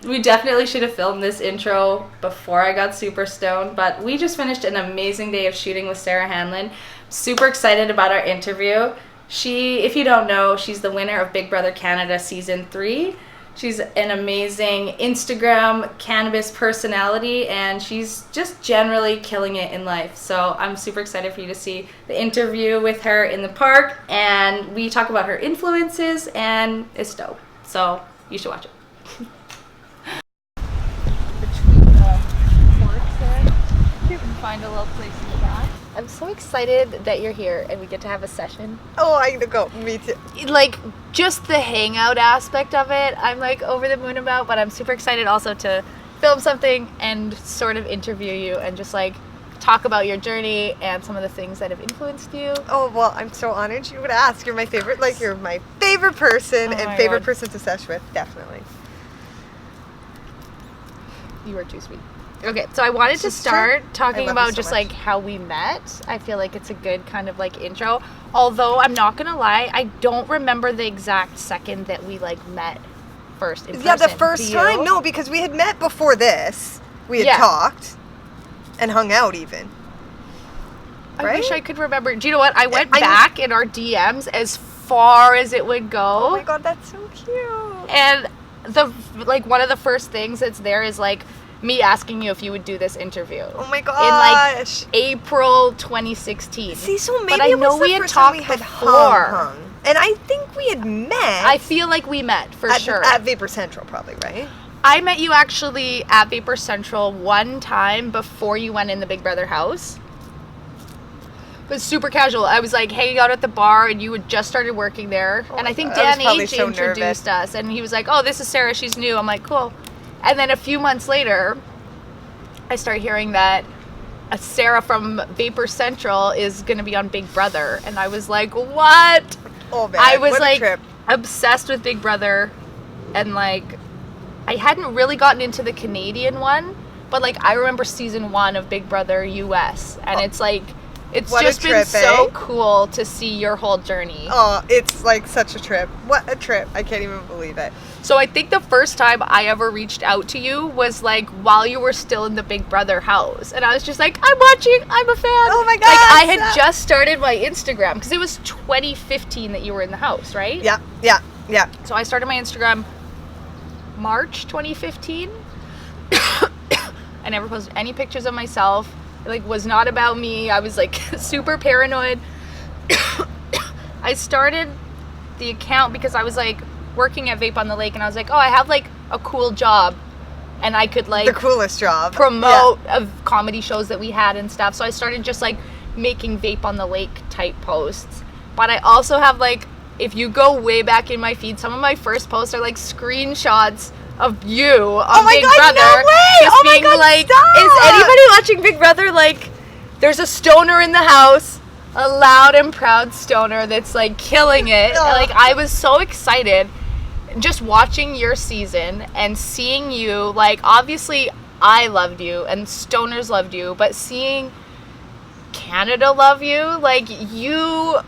We definitely should have filmed this intro before I got super stoned, but we just finished an amazing day of shooting with Sarah Hanlon. Super excited about our interview. She, if you don't know, she's the winner of Big Brother Canada Season 3. She's an amazing Instagram cannabis personality, and she's just generally killing it in life. So I'm super excited for you to see the interview with her in the park, and we talk about her influences, and it's dope. So you should watch it. Between the courts there, you can find a little place in the back. I'm so excited that you're here and we get to have a session. Oh, I need to go. Me too. Like, just the hangout aspect of it, I'm like over the moon about, but I'm super excited also to film something and sort of interview you and just like talk about your journey and some of the things that have influenced you. Oh, well, I'm so honored you would ask. You're my favorite, like, you're my favorite person and favorite person to sesh with, definitely. You are too sweet. Okay, so I wanted to start talking about just like how we met. I feel like it's a good kind of like intro. Although I'm not gonna lie, I don't remember the exact second that we like met first in person. Yeah, the first time? No, because we had met before this. We had talked and hung out even. Right? I wish I could remember. Do you know what? I went back in our DMs as far as it would go. Oh my god, that's so cute. And the like one of the first things that's there is like me asking you if you would do this interview. Oh my gosh. In like April 2016. See, so maybe but I know we had talked before. And I think we had met. I feel like we met for sure. At Vapor Central probably, right? I met you actually at Vapor Central one time before you went in the Big Brother house. It was super casual. I was like hanging out at the bar and you had just started working there. And I think Dan H introduced us and he was like, oh, this is Sarah, she's new. I'm like, cool. And then a few months later, I start hearing that Sarah from Vapor Central is going to be on Big Brother. And I was like, what? Oh, man. I was like obsessed with Big Brother. And like, I hadn't really gotten into the Canadian one. But like, I remember season 1 of Big Brother US. And it's like, it's just been so cool to see your whole journey. Oh, it's like such a trip. What a trip. I can't even believe it. So I think the first time I ever reached out to you was like while you were still in the Big Brother house. And I was just like, I'm watching, I'm a fan. Oh my God. Like I had just started my Instagram because it was 2015 that you were in the house, right? Yeah. So I started my Instagram March 2015. I never posted any pictures of myself. It like was not about me. I was like super paranoid. I started the account because I was like working at Vape on the Lake and I was like, oh, I have like a cool job and I could like the coolest job promote of comedy shows that we had and stuff. So I started just like making Vape on the Lake type posts. But I also have like, if you go way back in my feed, some of my first posts are like screenshots of you on Big Brother. No way! Just being like, stop! Is anybody watching Big Brother? Like, there's a stoner in the house, a loud and proud stoner that's like killing it. Like, I was so excited just watching your season and seeing you. Like, obviously, I loved you and stoners loved you, but seeing Canada love you, like, you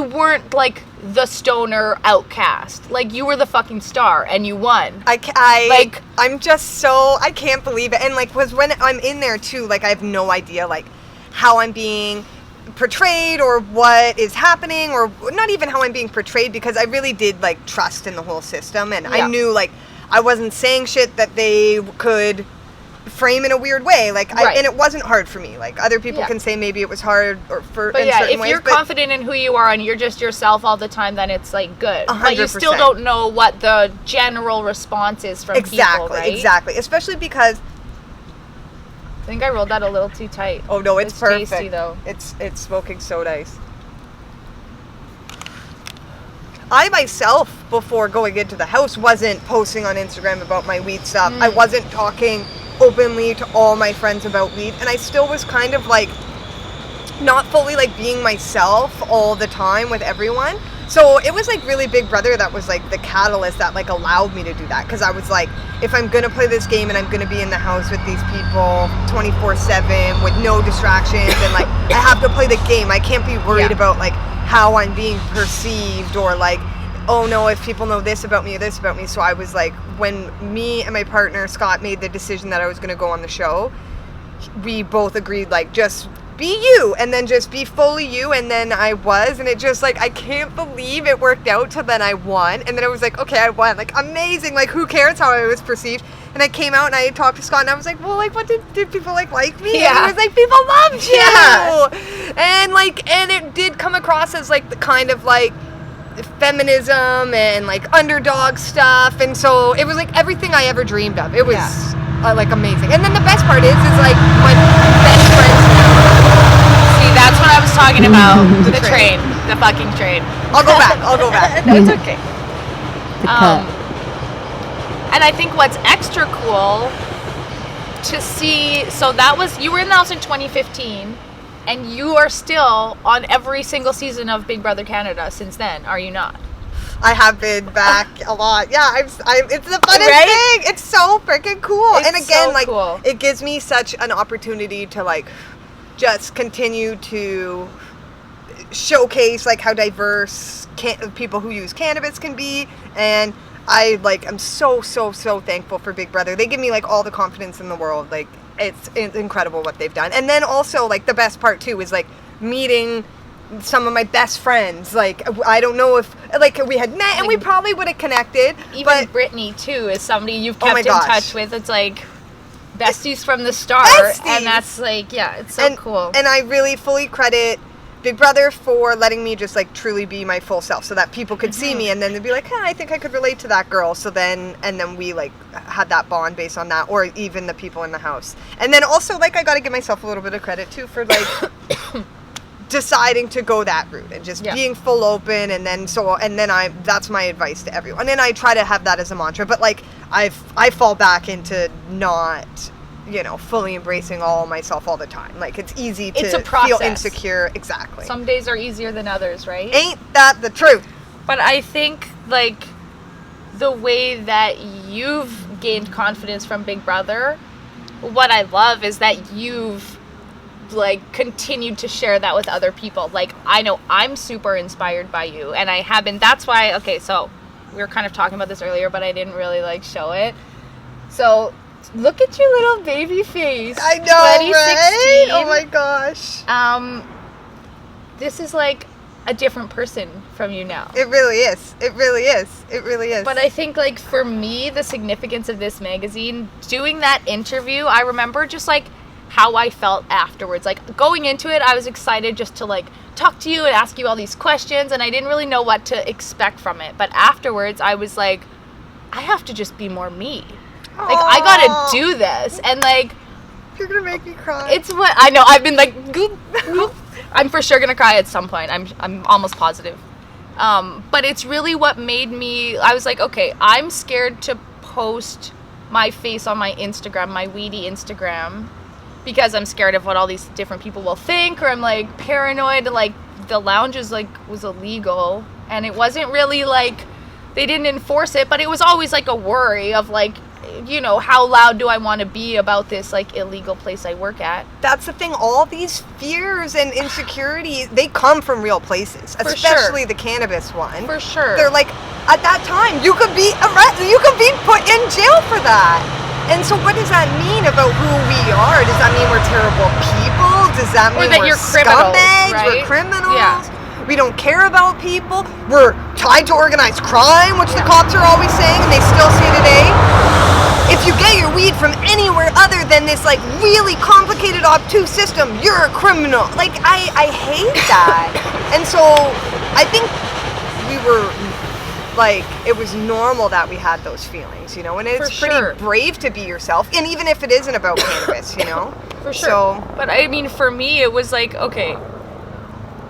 weren't like the stoner outcast. Like you were the fucking star and you won. I'm just so, I can't believe it. And like, was when I'm in there too, like I have no idea like how I'm being portrayed or what is happening or not even how I'm being portrayed because I really did like trust in the whole system and I knew like I wasn't saying shit that they could frame in a weird way, like and it wasn't hard for me. Like other people can say maybe it was hard or for in certain ways. If you're confident in who you are and you're just yourself all the time, then it's like good. 100%. But you still don't know what the general response is from people, right? Exactly. Especially because I think I rolled that a little too tight. Oh no, it's perfect. Tasty though. It's smoking so nice. I myself, before going into the house, wasn't posting on Instagram about my weed stuff. I wasn't talking openly to all my friends about weed, and I still was kind of like not fully like being myself all the time with everyone. So it was like really Big Brother that was like the catalyst that like allowed me to do that, because I was like, if I'm gonna play this game and I'm gonna be in the house with these people 24/7 with no distractions and like I have to play the game, I can't be worried about like how I'm being perceived or like oh no, if people know this about me or this about me. So I was like, when me and my partner Scott made the decision that I was going to go on the show, we both agreed, like, just be you, and then just be fully you. And then I was, and it just, like, I can't believe it worked out till then I won. And then it was like, okay, I won, like, amazing, like, who cares how I was perceived. And I came out and I talked to Scott and I was like, well, like, what did people like me? Yeah. And he was like, people loved you. Yeah. And like, and it did come across as like the kind of like feminism and like underdog stuff. And so it was like everything I ever dreamed of. It was like amazing. And then the best part is like my best friends now. See, that's what I was talking about. The train. The fucking train. I'll go back. No, it's okay. And I think what's extra cool to see, so that was, you were in the house in 2015, and you are still on every single season of Big Brother Canada since then, are you not? I have been back a lot. Yeah, it's the funnest Right? thing. It's so freaking cool. It's and again, so like, cool. it gives me such an opportunity to like just continue to showcase like how diverse people who use cannabis can be. And I like, I'm so thankful for Big Brother. They give me like all the confidence in the world. Like, it's incredible what they've done. And then also like the best part too is like meeting some of my best friends. Like, I don't know if like we had met and we probably would have connected. Even but Brittany too is somebody you've Oh my kept in gosh. touch with. It's like besties from the start. Besties! And that's like, yeah, it's so cool. And I really fully credit Big Brother for letting me just like truly be my full self so that people could see me and then they'd be like, I think I could relate to that girl. So then, and then we like had that bond based on that, or even the people in the house. And then also like I got to give myself a little bit of credit too for like deciding to go that route and just being full open. And then that's my advice to everyone. And I try to have that as a mantra, but like I fall back into not, you know, fully embracing all myself all the time. Like, it's easy to feel insecure. Exactly. Some days are easier than others, right? Ain't that the truth? But I think, like, the way that you've gained confidence from Big Brother, what I love is that you've, like, continued to share that with other people. Like, I know I'm super inspired by you, and I have been. That's why, okay, so we were kind of talking about this earlier, but I didn't really, like, show it. So look at your little baby face. I know, right? Oh my gosh. This is like a different person from you now. It really is. It really is. It really is. But I think, like, for me, the significance of this magazine, doing that interview, I remember just like how I felt afterwards. Like, going into it, I was excited just to like talk to you and ask you all these questions, and I didn't really know what to expect from it. But afterwards, I was like, I have to just be more me. Like, I gotta do this. And, like, you're gonna make me cry. It's what I know. I've been like, I'm for sure gonna cry at some point. I'm almost positive. But it's really what made me. I was like, okay, I'm scared to post my face on my Instagram, my weedy Instagram, because I'm scared of what all these different people will think, or I'm like paranoid. Like, the lounge was illegal, and it wasn't really like they didn't enforce it, but it was always like a worry of like, you know, how loud do I want to be about this like illegal place I work at? That's the thing. All these fears and insecurities, they come from real places, For especially sure. the cannabis one. For sure. They're like, at that time, you could be arrested, you could be put in jail for that. And so what does that mean about who we are? Does that mean we're terrible people? Does that mean that we're you're criminals, scumbags? right? We're criminals? Yeah. We don't care about people? We're tied to organized crime, which the cops are always saying, and they still say today. If you get your weed from anywhere other than this like really complicated obtuse system, you're a criminal. Like, I hate that. And so I think we were like, it was normal that we had those feelings, you know, and it's pretty brave to be yourself, and even if it isn't about cannabis, you know. For sure. So, but I mean, for me, it was like, okay,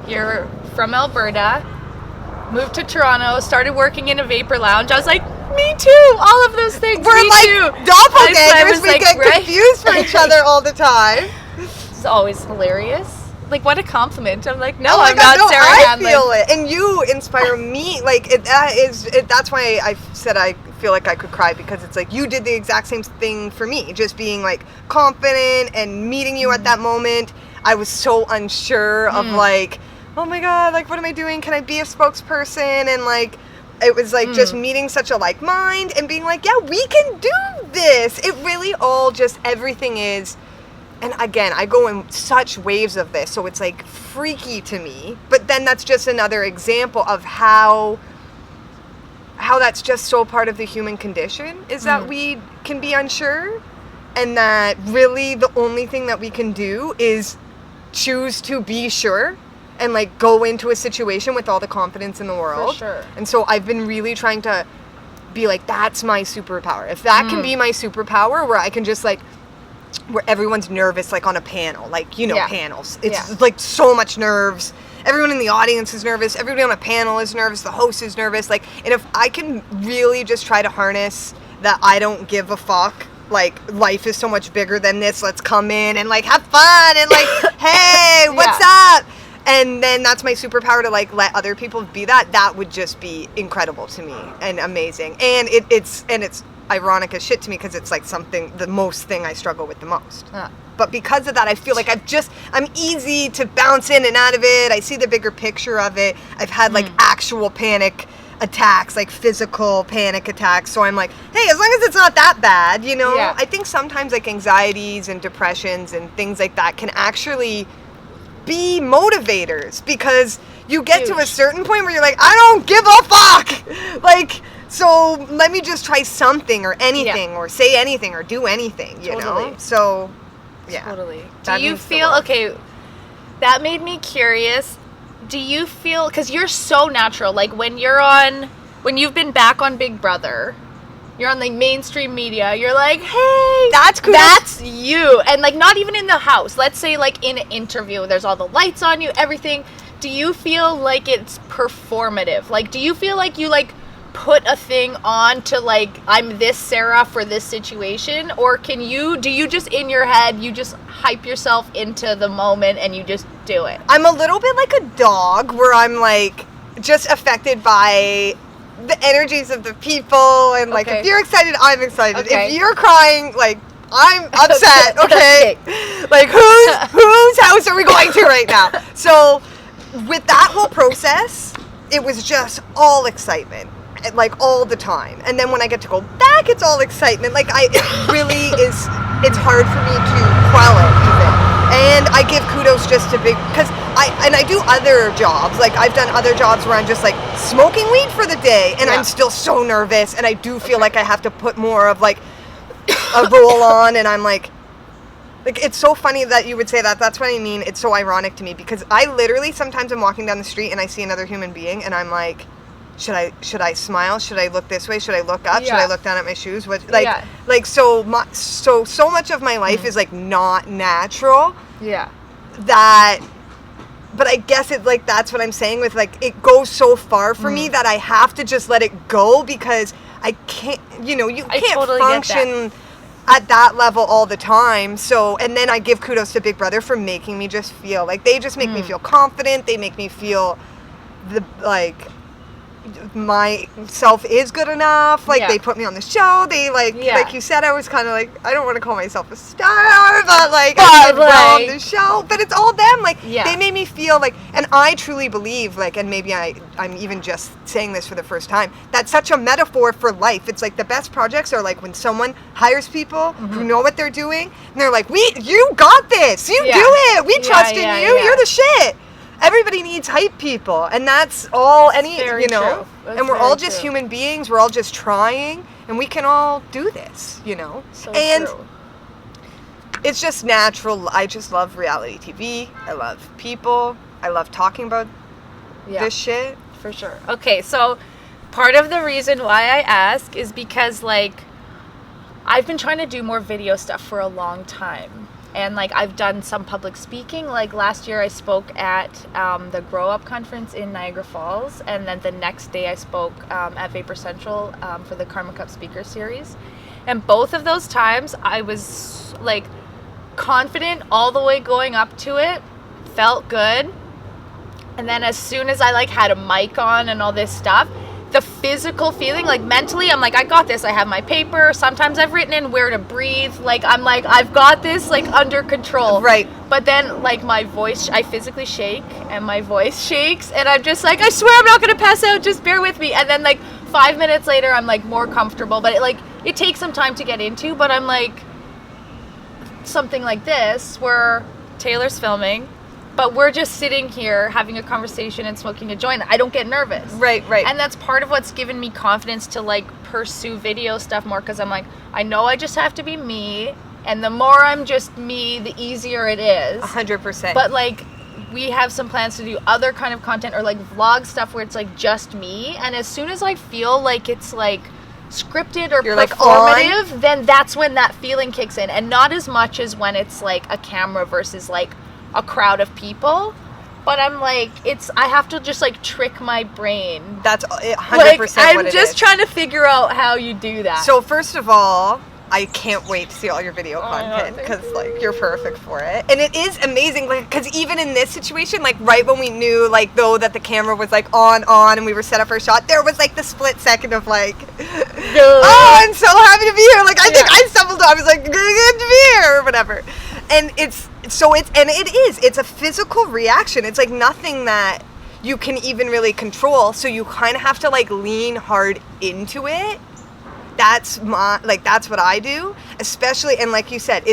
you're from Alberta, moved to Toronto, started working in a vapor lounge. I was like, me too. All of those things. We're me like too. doppelgangers. We like, get confused for each other all the time. It's always hilarious. Like, what a compliment. I'm like, no, oh I'm not Sarah Hanlon. I feel it, and you inspire me. Like, that's why I said I feel like I could cry, because it's like you did the exact same thing for me. Just being like confident and meeting you at that moment. I was so unsure of like, oh my god, like, what am I doing? Can I be a spokesperson? And like, It was like just meeting such a like mind and being like, yeah, we can do this. It really all just, everything is, and again, I go in such waves of this, so it's like freaky to me. But then that's just another example of how that's just so part of the human condition, is that we can be unsure, and that really the only thing that we can do is choose to be sure and like go into a situation with all the confidence in the world. For sure. And so I've been really trying to be like, that's my superpower. If that can be my superpower, where I can just like, where everyone's nervous, like on a panel, like, you know, panels. It's like so much nerves. Everyone in the audience is nervous. Everybody on a panel is nervous. The host is nervous. Like, and if I can really just try to harness that I don't give a fuck, like, life is so much bigger than this. Let's come in and like have fun and like, hey, what's up? And then that's my superpower, to like let other people be that. That would just be incredible to me and amazing. And it's ironic as shit to me, because it's like the most thing I struggle with the most. But because of that, I feel like I'm easy to bounce in and out of it. I see the bigger picture of it. I've had like actual panic attacks, like physical panic attacks. So I'm like, hey, as long as it's not that bad, you know? Yeah. I think sometimes like anxieties and depressions and things like that can actually be motivators, because you get to a certain point where you're like, I don't give a fuck. Like, so let me just try something or anything or say anything or do anything, you know? So, yeah. Totally. That Do you means the feel, world. okay, that made me curious. Do you feel, because you're so natural, like when you've been back on Big Brother, you're on the mainstream media, you're like, hey, That's cool. that's you. And like not even in the house. Let's say like in an interview, there's all the lights on you, everything. Do you feel like it's performative? Like, do you feel like you like put a thing on to like, I'm this Sarah for this situation? Or do you just in your head, you just hype yourself into the moment and you just do it? I'm a little bit like a dog, where I'm like just affected by the energies of the people, and like if you're excited, I'm excited. Okay. If you're crying, like I'm upset. Okay, like whose house are we going to right now? So with that whole process, it was just all excitement, like all the time. And then when I get to go back, it's all excitement. Like it really is. It's hard for me to quell it even. And I give kudos just to because I do other jobs. Like I've done other jobs where I'm just like smoking weed for the day, and I'm still so nervous, and I do feel like I have to put more of like a roll on, and I'm like it's so funny that you would say that. That's what I mean. It's so ironic to me, because I literally sometimes I'm walking down the street and I see another human being, and I'm like, should I smile? Should I look this way? Should I look up? Should I look down at my shoes? What so much of my life is like not natural. Yeah. But I guess it like that's what I'm saying with like it goes so far for me that I have to just let it go, because I can't, you can't totally function at that level all the time. So, and then I give kudos to Big Brother for making me just feel like they just make me feel confident. They make me feel myself is good enough. Like they put me on the show. They like you said, I was kind of like, I don't want to call myself a star, but like I did well on the show. But it's all them. Like they made me feel like, and I truly believe like, and maybe I'm even just saying this for the first time, that's such a metaphor for life. It's like the best projects are like when someone hires people who know what they're doing, and they're like, you got this. You do it. We trust in you. You're the shit. Everybody needs hype people, and that's all and we're all just human beings. We're all just trying, and we can all do this, So and true. It's just natural. I just love reality TV. I love people. I love talking about this shit. For sure. Okay, so part of the reason why I ask is because like I've been trying to do more video stuff for a long time. And like I've done some public speaking. Like last year I spoke at the Grow Up conference in Niagara Falls, and then the next day I spoke at Vapor Central for the Karma Cup speaker series. And both of those times I was like confident all the way going up to it, felt good. And then as soon as I like had a mic on and all this stuff, the physical feeling, like mentally, I'm like, I got this. I have my paper. Sometimes I've written in where to breathe. Like, I'm like, I've got this, like, under control. Right. But then, like, my voice, I physically shake, and my voice shakes, and I'm just like, I swear I'm not going to pass out. Just bear with me. And then, like, 5 minutes later, I'm, like, more comfortable. But, it takes some time to get into. But I'm like, something like this, where Taylor's filming, but we're just sitting here having a conversation and smoking a joint. I don't get nervous. Right. And that's part of what's given me confidence to, like, pursue video stuff more, because I'm like, I know I just have to be me, and the more I'm just me, the easier it is. 100%. But, like, we have some plans to do other kind of content, or, like, vlog stuff where it's, like, just me, and as soon as I feel like it's, like, scripted or You're, like, performative, then that's when that feeling kicks in, and not as much as when it's, like, a camera versus, like, a crowd of people. But I'm like, I have to just, like, trick my brain. That's 100% like, what I'm it just is. trying to figure out how you do that. So first of all, I can't wait to see all your video content, thank because like you're perfect for it, and it is amazing. Like, because even in this situation, like right when we knew, like, though, that the camera was like on, and we were set up for a shot, there was like the split second of like, oh, I'm so happy to be here. Like, I think I stumbled on. I was like, good to be here, or whatever. And it's a physical reaction. It's like nothing that you can even really control. So you kind of have to, like, lean hard into it. That's what I do, especially, and like you said,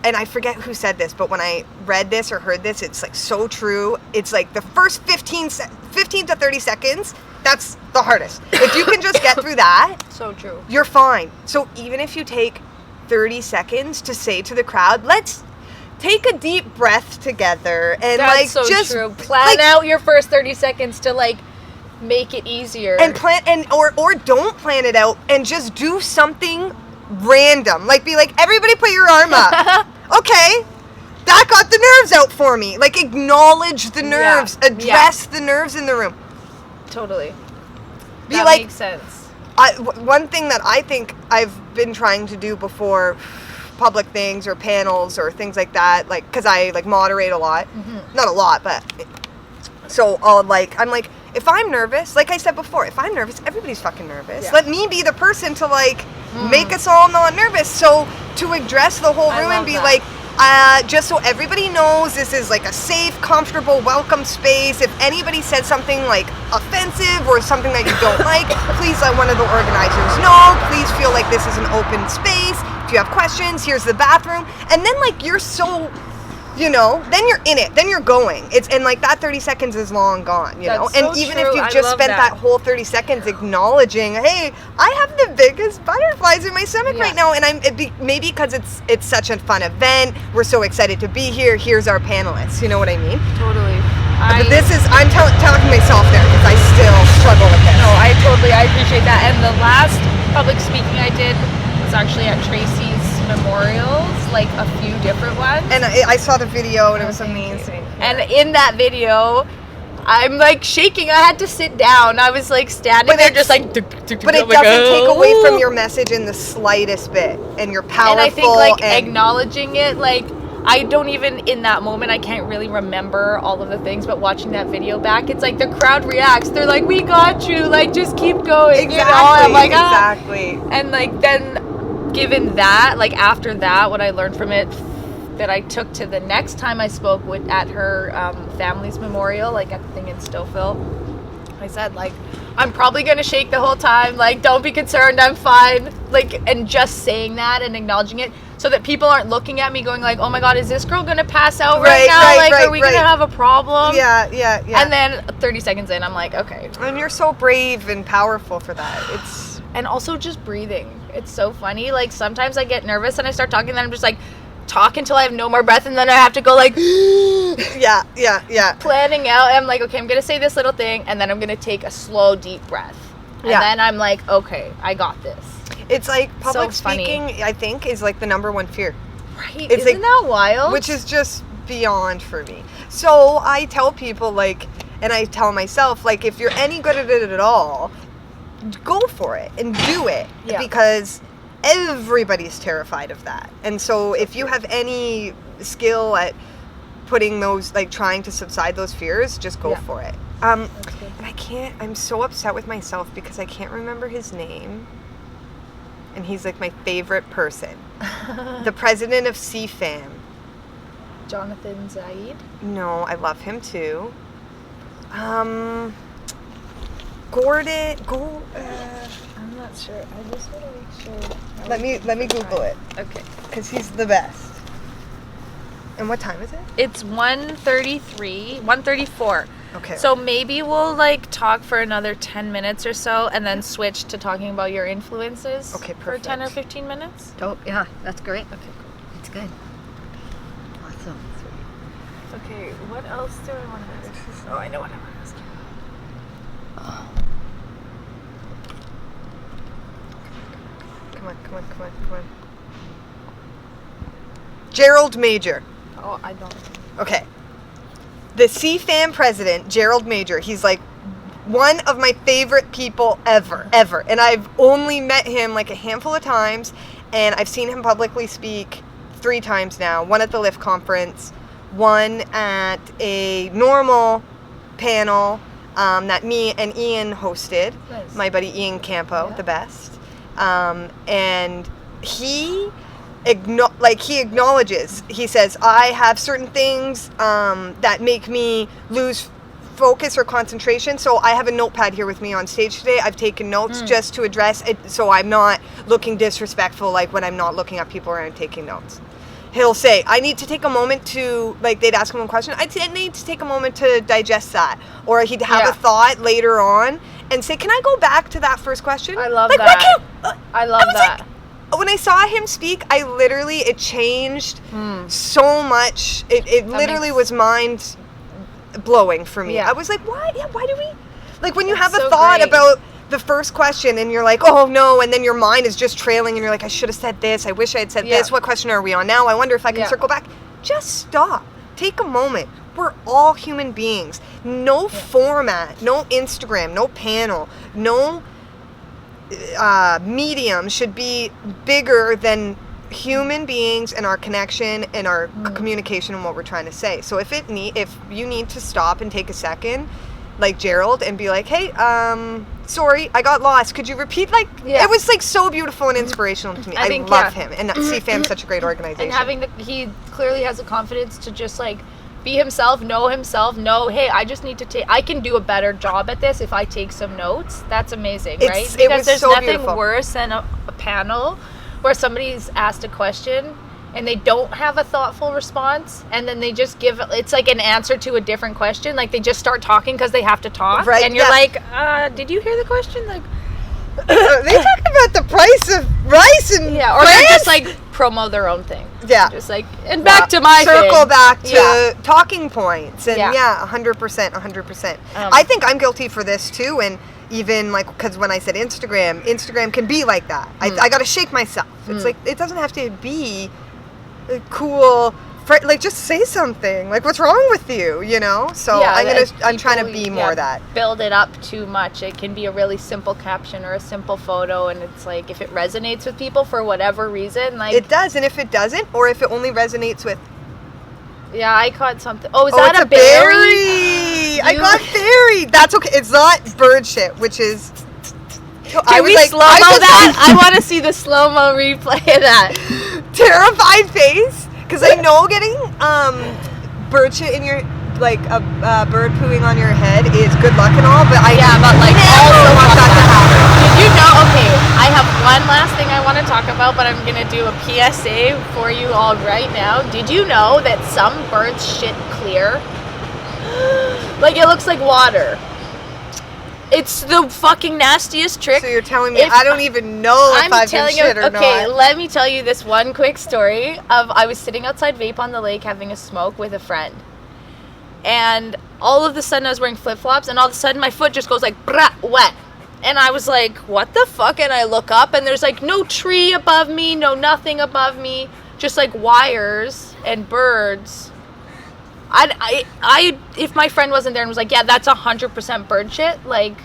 and I forget who said this, but when I read this or heard this, it's, like, so true. It's like the first 15 to 30 seconds, that's the hardest. If you can just get through that, so true, you're fine. So even if you take 30 seconds to say to the crowd, let's take a deep breath together, and that's like, so just true. Plan out your first 30 seconds to, like, make it easier, and plan, or don't plan it out, and just do something random, like be like, everybody put your arm up. Okay, that got the nerves out for me. Like, acknowledge the nerves, address the nerves in the room. Totally. Be That like, makes sense. One thing that I think I've been trying to do before public things or panels or things like that, like, because I, like, moderate a lot, not a lot, but so I'm like, if I'm nervous, like I said before, if I'm nervous, everybody's fucking nervous. Yeah. Let me be the person to, like, make us all not nervous. So to address the whole room and be like, just so everybody knows, this is, like, a safe, comfortable, welcome space. If anybody said something, like, offensive or something that you don't like, please let one of the organizers know. Please feel like this is an open space. If you have questions, here's the bathroom. And then, like, you're so, you know, then you're in it, then you're going. And like, that 30 seconds is long gone, you know. That's And so even true. if you've I just love spent that. that whole 30 seconds acknowledging, hey, I have the biggest butterflies in my stomach right now, and maybe because it's such a fun event, we're so excited to be here. Here's our panelists. You know what I mean? Totally. But I'm talking myself there, because I still struggle with this. No, I appreciate that. And the last public speaking I did was actually at Tracy's memorials, like a few different ones. And I saw the video, and it was amazing. And in that video, I'm, like, shaking. I had to sit down. I was, like, standing there just like, but it doesn't take away from your message in the slightest bit, and you're powerful. And I think, like, acknowledging it, like, I don't even, in that moment, I can't really remember all of the things, but watching that video back, it's like the crowd reacts. They're like, we got you, like, just keep going. Exactly, you know? I'm like, exactly. And, like, then, given that, like, after that, what I learned from it, that I took to the next time I spoke at her family's memorial, like, at the thing in Stouffville, I said, like, I'm probably going to shake the whole time, like, don't be concerned, I'm fine, like, and just saying that and acknowledging it, so that people aren't looking at me going, like, oh my god, is this girl going to pass out right now? Are we going to have a problem? Yeah. And then 30 seconds in, I'm like, okay. And you're so brave and powerful for that. And also just breathing. It's so funny. Like, sometimes I get nervous and I start talking, and then I'm just like, talk until I have no more breath, and then I have to go, like, yeah. planning out. I'm like, okay, I'm going to say this little thing, and then I'm going to take a slow, deep breath. And then I'm like, okay, I got this. It's like public So funny. speaking, I think, is like the number one fear. Right? It's Isn't that wild? Which is just beyond for me. So I tell people, like, and I tell myself, like, if you're any good at it at all, go for it and do it, because everybody's terrified of that. And so if you have any skill at putting those, like, trying to subside those fears, just go for it. That's good. And I'm so upset with myself because I can't remember his name. And he's like my favorite person. The president of CFAM. Jonathan Zaid. No, I love him too. Gordon. I'm not sure. I just want to make sure. Let me Google it Okay. because he's the best. And what time is it? It's 1:34. Okay. So maybe we'll like talk for another 10 minutes or so and then switch to talking about your influences. Okay, For 10 or perfect. 15 minutes. Oh, yeah, that's great. Okay, cool. It's good. Awesome. Okay, what else do I want to ask? Oh, I know what I want to ask you. Come on. Gerald Major. Oh, I don't. Okay. The CFAM president, Gerald Major, he's like one of my favorite people ever. And I've only met him like a handful of times, and I've seen him publicly speak 3 times now. One at the LIFT conference, one at a normal panel that me and Ian hosted. Nice. My buddy Ian Campo, Yeah. the best. And he acknowledges, he says, I have certain things that make me lose focus or concentration, so I have a notepad here with me on stage today. I've taken notes just to address it, so I'm not looking disrespectful like when I'm not looking at people or I'm taking notes. He'll say, I need to take a moment to, like, they'd ask him one question, I need to take a moment to digest that. Or he'd have Yeah. a thought later on and say, can I go back to that first question? I love like, why that. can't- I love was that. like, when I saw him speak, it changed so much. It literally was mind blowing for me. Yeah. I was like, why? Yeah, why do we? Like when you That's have a so thought great. about the first question and you're like, oh no, and then your mind is just trailing and you're like, I should have said this. I wish I had said Yeah. this. What question are we on now? I wonder if I can Yeah. circle back. Just stop. Take a moment. We're all human beings. No format, no Instagram, no panel, no medium should be bigger than human beings and our connection and our communication and what we're trying to say. So if you need to stop and take a second, like Gerald, and be like, hey, sorry, I got lost. Could you repeat? Like, Yeah. it was like so beautiful and inspirational to me. I I think, love yeah. him, and CFAM's such a great organization. And he clearly has the confidence to just like be himself, know, hey, I just need to I can do a better job at this if I take some notes. That's amazing, right? It Because was there's so nothing beautiful. worse than a panel where somebody's asked a question and they don't have a thoughtful response, and then they just it's like an answer to a different question. Like they just start talking because they have to talk, Right, and you're yeah. like, did you hear the question? Like, They talk about the price of rice and yeah, or they just like promo their own thing. Yeah. Just like, and back to my circle thing. back to Yeah. talking points, and Yeah. 100%. I think I'm guilty for this too, and even like because when I said Instagram can be like that. I got to shake myself. It's like it doesn't have to be cool. Like just say something. Like what's wrong with you? You know. So Yeah, I'm trying to people, be more that. Build it up too much. It can be a really simple caption or a simple photo, and it's like if it resonates with people for whatever reason, like It does, and if it doesn't, or if it only resonates with yeah, I caught something. Oh, is oh, that it's a berry? I got buried. That's okay. It's not bird shit, which is. Can we slow mo that? I want to see the slow mo replay of that. Terrified face, because I know getting bird shit in your like a bird pooing on your head is good luck and all, but I But like never also want that to happen. Did you know? Okay, I have one last thing I want to talk about, but I'm gonna do a PSA for you all right now. Did you know that some birds shit clear? Like it looks like water. It's the fucking nastiest trick. So you're telling me If- I don't even know if I'm I've been telling you, shit or okay, not. let me tell you this one quick story of I was sitting outside Vape on the Lake having a smoke with a friend. And all of a sudden I was wearing flip-flops, and all of a sudden my foot just goes like, brah, wet. And I was like, what the fuck? And I look up and there's like no tree above me, no nothing above me, just like wires and birds. I if my friend wasn't there and was like, yeah, that's 100% bird shit, like,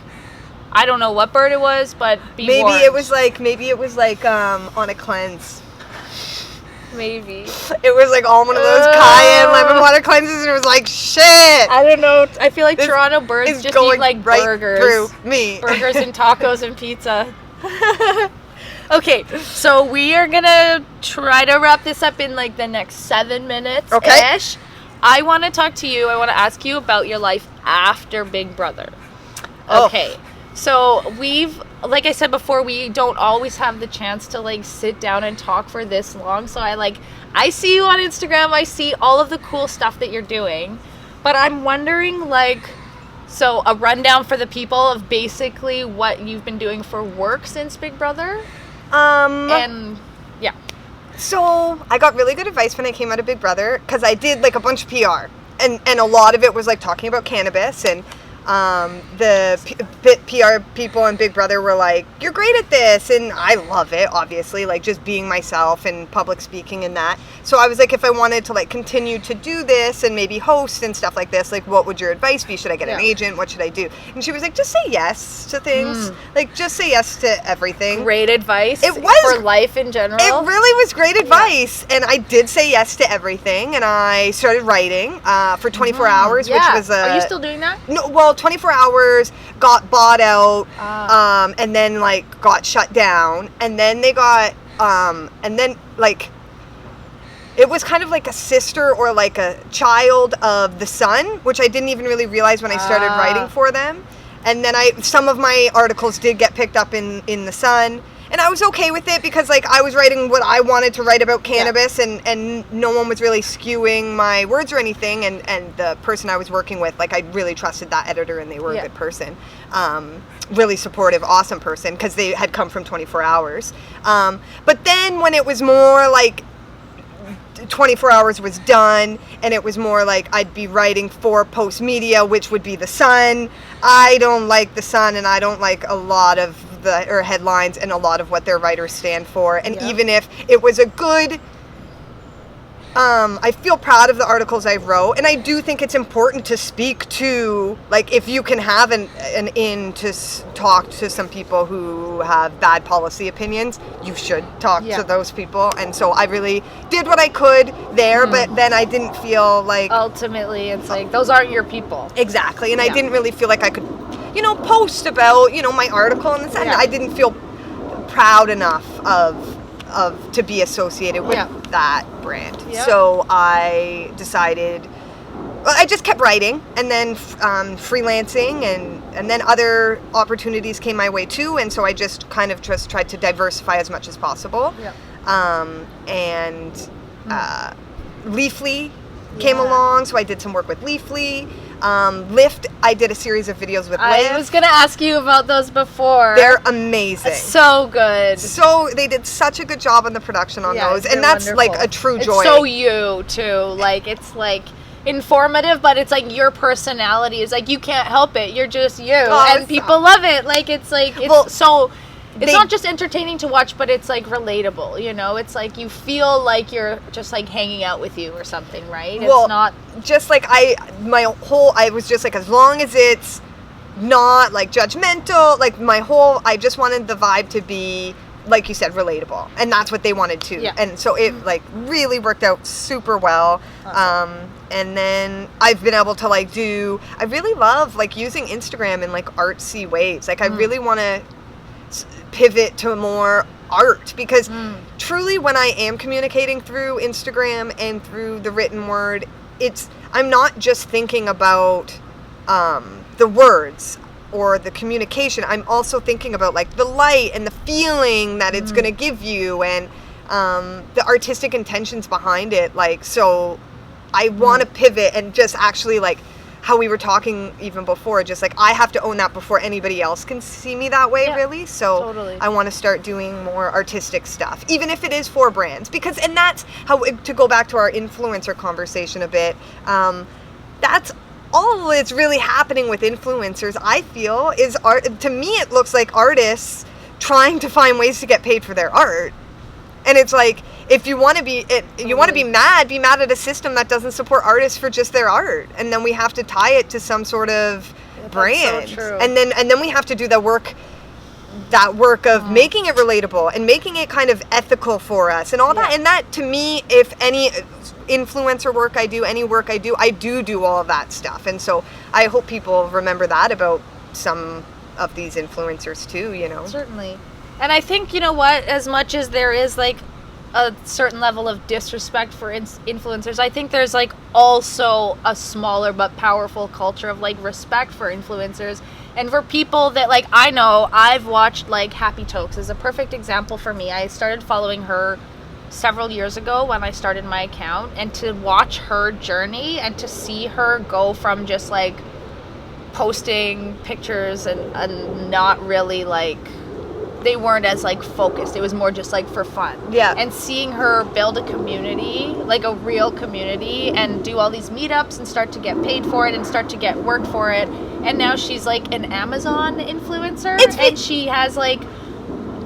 I don't know what bird it was, but be Maybe warned. it was like on a cleanse. Maybe. It was like all one of those cayenne lemon water cleanses, and it was like, shit. I don't know. I feel like This Toronto birds is just going eat like right burgers. through me. Burgers and tacos and pizza. Okay, so we are gonna try to wrap this up in like the next 7 minutes. Okay. Ish. I want to talk to you. I want to ask you about your life after Big Brother. Oh. Okay. So like I said before, we don't always have the chance to like sit down and talk for this long. So I see you on Instagram. I see all of the cool stuff that you're doing, but I'm wondering so a rundown for the people of basically what you've been doing for work since Big Brother. And yeah. So I got really good advice when I came out of Big Brother, because I did like a bunch of PR, and a lot of it was like talking about cannabis, and the PR people in Big Brother were like, you're great at this, and I love it, obviously, like just being myself and public speaking and that. So I was like, if I wanted to like continue to do this and maybe host and stuff like this, like what would your advice be? Should I get an agent? What should I do? And she was like, just say yes to things. Like just say yes to everything. Great advice. It was for life in general. It really was great advice, and I did say yes to everything, and I started writing for 24 hours, which was Are you still doing that? No, well, 24 hours got bought out, and then like got shut down, and then they got, and then like, it was kind of like a sister or like a child of The Sun, which I didn't even really realize when I started writing for them. And then some of my articles did get picked up in The Sun, and I was okay with it because like I was writing what I wanted to write about cannabis, and no one was really skewing my words or anything, and the person I was working with, like I really trusted that editor, and they were a good person. Really supportive, awesome person, because they had come from 24 hours. But then when it was more like 24 hours was done, and it was more like I'd be writing for Post Media, which would be The Sun. I don't like The Sun, and I don't like a lot of the headlines and a lot of what their writers stand for. And even if it was a good, I feel proud of the articles I wrote, and I do think it's important to speak to, like, if you can have an in to talk to some people who have bad policy opinions, you should talk to those people. And so I really did what I could there, but then I didn't feel like... Ultimately, it's like, those aren't your people. Exactly, and I didn't really feel like I could, post about, my article, and I didn't feel proud enough of to be associated with that brand. So I decided, I just kept writing, and then freelancing, and then other opportunities came my way too, and so I just kind of just tried to diversify as much as possible. And Leafly came along, so I did some work with Leafly. Lyft, I did a series of videos with Lyft. I was going to ask you about those before. They're amazing. So good. So they did such a good job on the production on those, and that's wonderful. like a true joy. It's so you too. Like, it's like informative, but it's like your personality is like, you can't help it. You're just you, and people love it. Like, it's like it's not just entertaining to watch, but it's like relatable, It's like you feel like you're just like hanging out with you or something, right? It's not just like I was just like, as long as it's not like judgmental, like I just wanted the vibe to be, like you said, relatable, and that's what they wanted too. And so it like really worked out super well. Awesome. And then I've been able to like I really love like using Instagram in like artsy ways. Like I really want to pivot to more art, because truly when I am communicating through Instagram and through the written word, I'm not just thinking about the words or the communication. I'm also thinking about like the light and the feeling that it's going to give you, and the artistic intentions behind it. Like, so I want to pivot and just actually, like how we were talking even before, just like I have to own that before anybody else can see me that way, really. So totally. I want to start doing more artistic stuff, even if it is for brands, because, and that's how, to go back to our influencer conversation a bit, that's all that's really happening with influencers, I feel, is art. To me, it looks like artists trying to find ways to get paid for their art. And it's like, if you want to be mad at a system that doesn't support artists for just their art, and then we have to tie it to some sort of brand. So true. And then we have to do the work that work of making it relatable and making it kind of ethical for us and all that. And that, to me, if any influencer work I do, any work I do all of that stuff. And so I hope people remember that about some of these influencers too, you know. Certainly. And I think, you know what, as much as there is like a certain level of disrespect for influencers, I think there's like also a smaller but powerful culture of like respect for influencers. And for people that, like, I know, I've watched, like, Happy Tokes is a perfect example for me. I started following her several years ago when I started my account, and to watch her journey and to see her go from just, like, posting pictures and not really, like, they weren't as, like, focused. It was more just, like, for fun. Yeah. And seeing her build a community, like a real community, and do all these meetups and start to get paid for it and start to get work for it. And now she's, like, an Amazon influencer. And she has, like,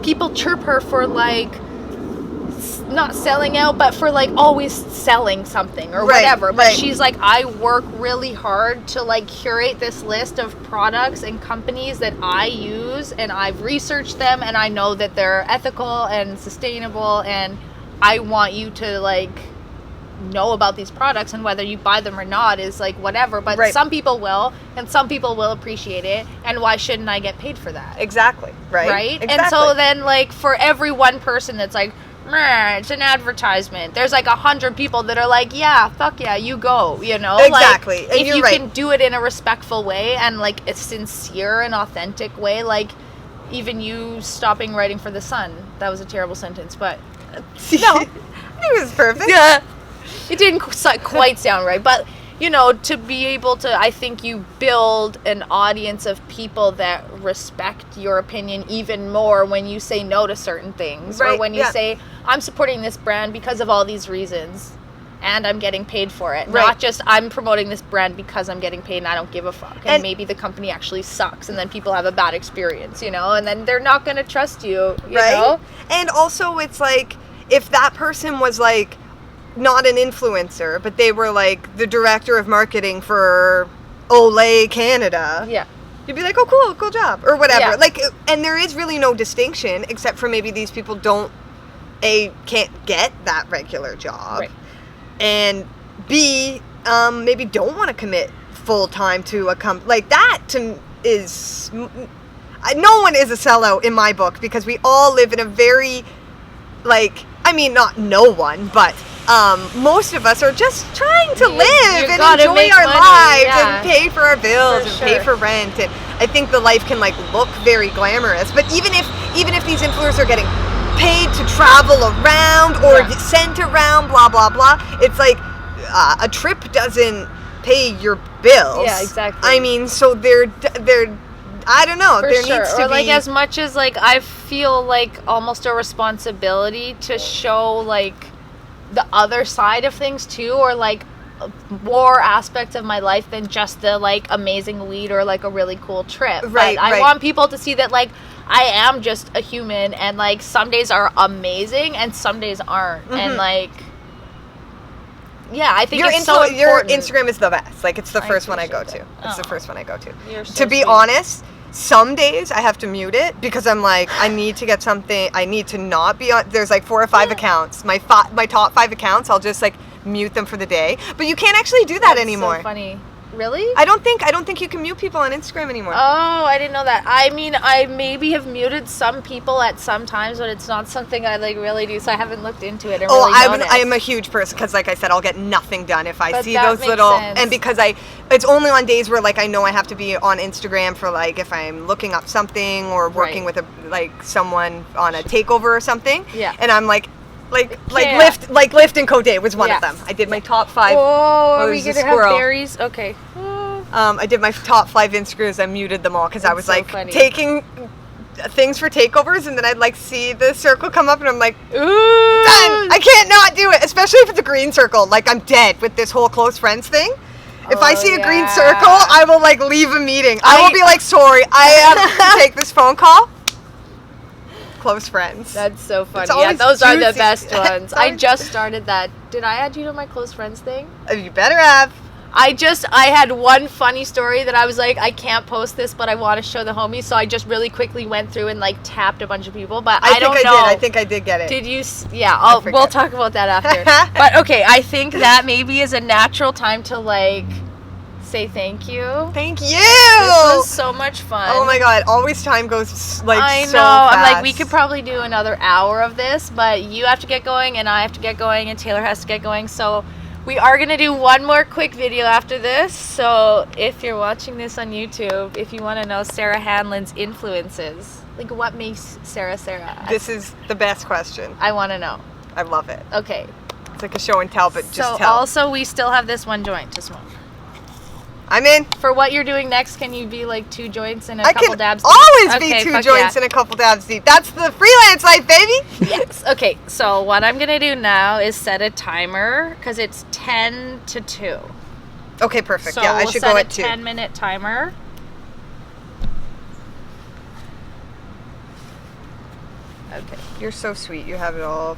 people chirp her for, like, not selling out, but for, like, always selling something or whatever. But she's like, I work really hard to, like, curate this list of products and companies that I use, and I've researched them, and I know that they're ethical and sustainable, and I want you to, like, know about these products, and whether you buy them or not is, like, whatever. But some people will, and some people will appreciate it, and why shouldn't I get paid for that? Exactly. Right? Exactly. And so then, like, for every one person that's like, it's an advertisement, there's like 100 people that are like, yeah, fuck yeah, you go, you know? Exactly. Like, and if you can do it in a respectful way and, like, a sincere and authentic way, like, even you stopping writing for The Sun. That was a terrible sentence, but no. It was perfect. Yeah. It didn't quite sound right, but, you know, to be able to, I think you build an audience of people that respect your opinion even more when you say no to certain things. Or when you say, I'm supporting this brand because of all these reasons, and I'm getting paid for it. Not just, I'm promoting this brand because I'm getting paid and I don't give a fuck. And maybe the company actually sucks, and then people have a bad experience, you know, and then they're not going to trust you, you know? And also, it's like, if that person was, like, not an influencer, but they were, like, the director of marketing for Olay Canada. Yeah. You'd be like, oh, cool job, or whatever. Like, and there is really no distinction, except for maybe these people can't get that regular job. Right. And B, maybe don't want to commit full time to a company. Like, that is, no one is a sellout in my book, because we all live in a very, like, I mean, not no one, but most of us are just trying to live and enjoy our lives and pay for our bills and pay for rent. And I think the life can, like, look very glamorous. But even if these influencers are getting paid to travel around or sent around, blah blah blah, it's like a trip doesn't pay your bills. Yeah, exactly. I mean, so they're I don't know. For there sure. needs to or be, like, as much as, like, I feel like almost a responsibility to show, like, the other side of things too, or, like, more aspects of my life than just the, like, amazing weed or, like, a really cool trip. But I want people to see that, like, I am just a human, and, like, some days are amazing and some days aren't. And, like, yeah, I think it's so important. Your Instagram is the best. Like, it's the first one I go to. It's the first one I go to. You're so to be sweet. honest, some days I have to mute it because I'm like, I need to get something. I need to not be on. There's like 4 or 5 accounts. My top 5 accounts, I'll just, like, mute them for the day. But you can't actually do that anymore. So funny. Really? I don't think you can mute people on Instagram anymore. Oh, I didn't know that. I mean, I maybe have muted some people at some times, but it's not something I, like, really do, so I haven't looked into it and really noticed. I am a huge person because, like I said, I'll get nothing done if I see those makes little sense. and because it's only on days where, like, I know I have to be on Instagram for, like, if I'm looking up something or working with someone on a takeover or something. Yeah. And I'm like Lyft and Code was one of them. I did my top 5. Oh, are we gonna have berries? Okay. I did my top 5 Instagrams. I muted them all because I was so like funny. taking things for takeovers, and then I'd, like, see the circle come up, and I'm like, Ooh. done! I can't not do it, especially if it's a green circle. Like, I'm dead with this whole close friends thing. If I see a green circle, I will, like, leave a meeting. I will be like, sorry, I have to take this phone call. Close friends. That's so funny. Yeah, those juicy. are the best ones. I just started that. Did I add you to my close friends thing? You better have. I had one funny story that I was like, I can't post this, but I want to show the homies. So I just really quickly went through and like tapped a bunch of people. But I don't know. I think I did get it. Did you? Yeah, we'll talk about that after. But okay, I think that maybe is a natural time to like say thank you. Thank you. This was so much fun. Oh my god, always time goes like I so know. fast. I'm like, we could probably do another hour of this, but you have to get going, and I have to get going, and Taylor has to get going. So we are going to do one more quick video after this. So if you're watching this on YouTube, if you want to know Sarah Hanlon's influences, like what makes Sarah Sarah? This is the best question. I want to know. I love it. Okay. It's like a show and tell, but just So tell. also we still have this one joint to smoke. I'm in. For what you're doing next, can you be like 2 joints and a I couple can dabs deep? always Okay, be 2 fuck joints yeah. and a couple dabs deep. That's the freelance life, baby. Yes. Okay, so what I'm going to do now is set a timer because it's 10 to 2. Okay, perfect. So yeah, I we'll should set go a at 2. 10-minute timer. Okay. You're so sweet. You have it all.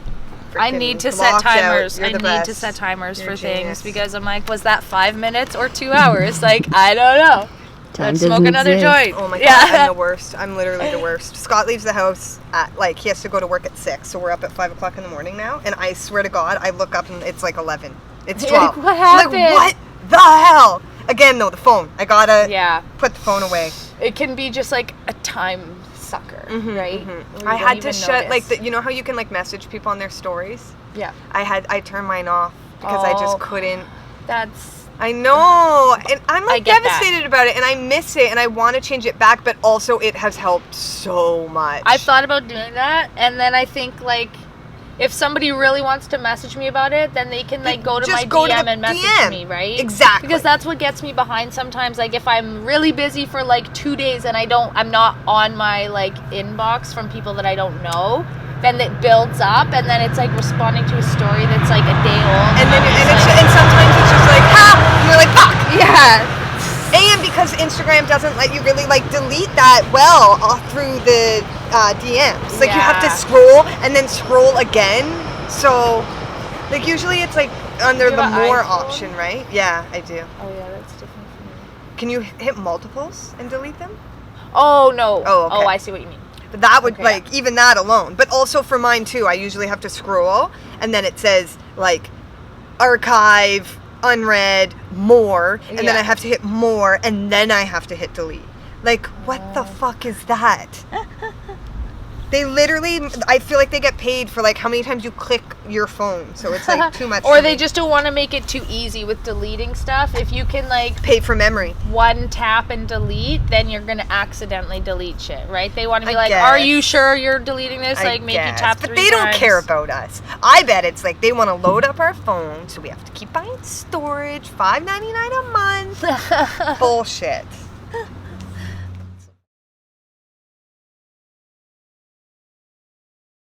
I freaking need to set blocked out. timers. You're I the need best. to set timers You're for things genius. because I'm like, was that 5 minutes or 2 hours? Like, I don't know. Time Let's smoke doesn't another exist. joint. Oh my god, Yeah. I'm the worst. I'm literally the worst. Scott leaves the house at, like, he has to go to work at 6, so we're up at 5 o'clock in the morning now, and I swear to god, I look up and it's like 11. It's You're 12. like, what I'm happened? like, what the hell? Again, though, the phone. I gotta Yeah. put the phone away. It can be just like a time sucker, right? Where you I don't had to even shut, like, notice. you know how you can, like, message people on their stories? Yeah. I turned mine off because I Oh. just couldn't. That's... I know, and I'm like get that. devastated about it, and I miss it, and I want to change it back, but also it has helped so much. I thought about doing that, and then I think, like, if somebody really wants to message me about it, then they can, like, go to Just my go to DM the and message DM. me, right? Exactly. Because that's what gets me behind sometimes. Like, if I'm really busy for, like, 2 days and I'm not on my, like, inbox from people that I don't know, then it builds up, and then it's, like, responding to a story that's, like, a day old. and then I'm and, just and sometimes it's just like, ha! And you're like, fuck! yeah. And because Instagram doesn't let you really, like, delete that well through the DMs. Like, you have to Yeah. scroll and then scroll again. So, like, usually it's, like, under You the have an more iPhone? option, right? Yeah, I do. Oh, yeah, that's different for me. Can you hit multiples and delete them? Oh, no. Oh, okay. Oh, I see what you mean. But that would, Okay. like, even that alone. But also for mine, too, I usually have to scroll, and then it says, like, archive, unread, more, and then Yeah. I have to hit more, and then I have to hit delete. Like, what the fuck is that? They literally, I feel like they get paid for, like, how many times you click your phone, so it's, like, too much. Or for they me. just don't want to make it too easy with deleting stuff. If you can, like, pay for memory. one tap and delete, then you're gonna accidentally delete shit, right? They want to be I like, "Are you guess. sure you're deleting this?" I Like, make you guess. tap But 3 they don't times. care about us. I bet it's like they want to load up our phone, so we have to keep buying storage, $5.99 a month. Bullshit.